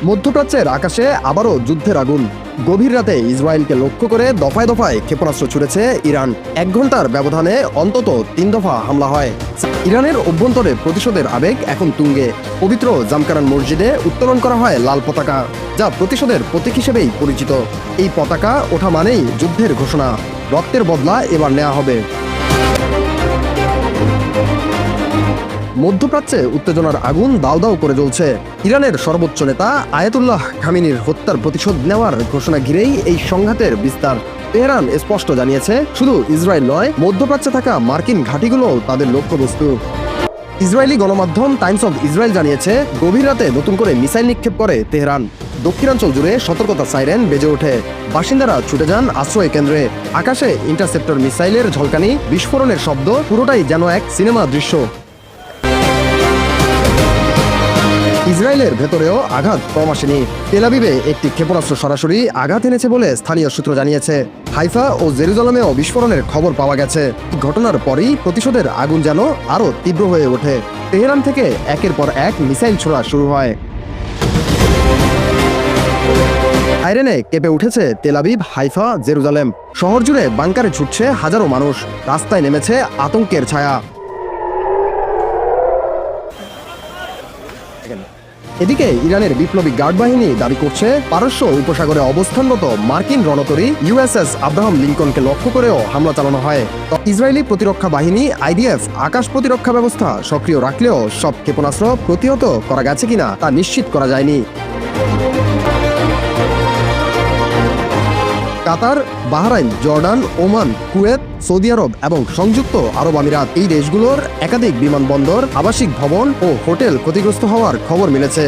মধ্যপ্রাচ্যের আকাশে আবারও যুদ্ধের আগুন। গভীর রাতে ইসরায়েলকে লক্ষ্য করে দফায় দফায় ক্ষেপণাস্ত্র ছুড়েছে ইরান। 1 ঘন্টার ব্যবধানে অন্তত 3 দফা হামলা হয়। ইরানের অভ্যন্তরে প্রতিশোধের আবেগ এখন তুঙ্গে। পবিত্র জামকারান মসজিদে উত্তোলন করা হয় লাল পতাকা, যা প্রতিশোধের প্রতীক হিসেবেই পরিচিত। এই পতাকা ওঠা মানেই যুদ্ধের ঘোষণা, রক্তের বদলা এবার নেওয়া হবে। মধ্যপ্রাচ্যে উত্তেজনার আগুন দাউ দাউ করে জ্বলছে। ইরানের সর্বোচ্চ নেতা আয়াতুল্লাহ খামেনির হত্যার প্রতিশোধ নেওয়ার ঘোষণা ঘিরেই এই সংঘাতের বিস্তার। তেহরান স্পষ্ট জানিয়েছে, শুধু ইসরায়েল নয়, মধ্যপ্রাচ্যে থাকা মার্কিন ঘাঁটিগুলোও তাদের লক্ষ্যবস্তু। ইসরায়েলি গণমাধ্যম টাইমস অব ইসরায়েল জানিয়েছে, গভীর রাতে নতুন করে মিসাইল নিক্ষেপ করে তেহরান। দক্ষিণাঞ্চল জুড়ে সতর্কতা সাইরেন বেজে ওঠে। বাসিন্দারা ছুটে যান আশ্রয় কেন্দ্রে। আকাশে ইন্টারসেপ্টর মিসাইলের ঝলকানি, বিস্ফোরণের শব্দ, পুরোটাই যেন এক সিনেমা দৃশ্য। ইসরায়েলের ভেতরেও আঘাত কম আসেনি। তেল আবিবে একটি ক্ষেপণাস্ত্র সরাসরি আঘাত এনেছে বলে স্থানীয় সূত্র জানিয়েছে। হাইফা ও জেরুজালেমেও বিস্ফোরণের খবর পাওয়া গেছে। ঘটনার পরই প্রতিশোধের আগুন যেন আরও তীব্র হয়ে ওঠে। তেহরান থেকে একের পর এক মিসাইল ছোড়া শুরু হয়। আইরেনে কেঁপে উঠেছে তেল আবিব, হাইফা, জেরুজালেম। শহর জুড়ে বাংকারে ছুটছে হাজারো মানুষ। রাস্তায় নেমেছে আতঙ্কের ছায়া। এদিকে ইরানের বিপ্লবী গার্ড বাহিনী দাবি করছে, পারস্য উপসাগরে অবস্থানরত মার্কিন রণতরী ইউএসএস আব্রাহাম লিঙ্কনকে লক্ষ্য করেও হামলা চালানো হয়। ইসরায়েলি প্রতিরক্ষা বাহিনী আইডিএফ আকাশ প্রতিরক্ষা ব্যবস্থা সক্রিয় রাখলেও সব ক্ষেপণাস্ত্র প্রতিহত করা গেছে কিনা তা নিশ্চিত করা যায়নি। Qatar, Bahrain, Jordan, Oman, Kuwait, Saudi আরব এবং সংযুক্ত আরব আমিরাত, এই দেশগুলোর একাধিক বিমানবন্দর, আবাসিক ভবন ও হোটেল ক্ষতিগ্রস্ত হওয়ার খবর মিলেছে।